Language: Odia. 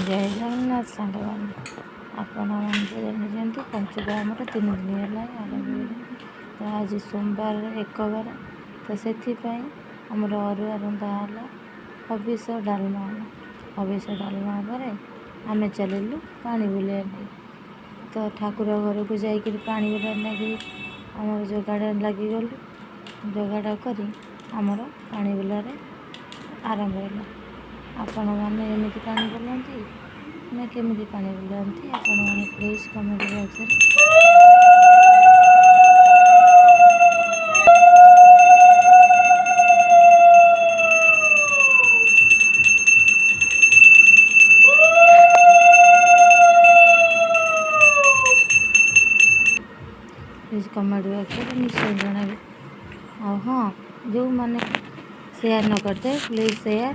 ଜୟ ଜଗନ୍ନାଥ ସାଙ୍ଗମାନେ, ଆପଣମାନେ ତ ଜାଣିଛନ୍ତି ପଞ୍ଚୁକ ଆମର 3 ଦିନ ହେଲା ଆରମ୍ଭ ହେଇଗଲାଣି। ତ ଆଜି ସୋମବାର 1 ବାର, ତ ସେଥିପାଇଁ ଆମର ଅରୁଆ ରନ୍ଧା ହେଲା, ହବିଷ ଡାଲମା ହେଲା। ହବିଷ ଡାଲମା ପରେ ଆମେ ଚାଲିଲୁ ପାଣି ବୁଲିବା ପାଇଁ। ତ ଠାକୁର ଘରକୁ ଯାଇକିରି ପାଣି ବୁଲା ଲାଗି ଆମର ଯୋଗାଡ଼ ଲାଗିଗଲୁ। ଯୋଗାଡ଼ କରି ଆମର ପାଣି ବୁଲାରେ ଆରମ୍ଭ ହେଲା। ଆପଣମାନେ ଏମିତି ପାଣି ବୁଲନ୍ତି ନା କେମିତି ପାଣି ବୁଲାନ୍ତି? ଆପଣମାନେ ପ୍ଲିଜ୍ କମେଣ୍ଟ ବକ୍ସରେ ନିଶ୍ଚୟ ଜଣାବେ। ଆଉ ହଁ, ଯେଉଁମାନେ ସେୟାର ନ କରିଥାଏ ପ୍ଲିଜ୍ ସେୟାର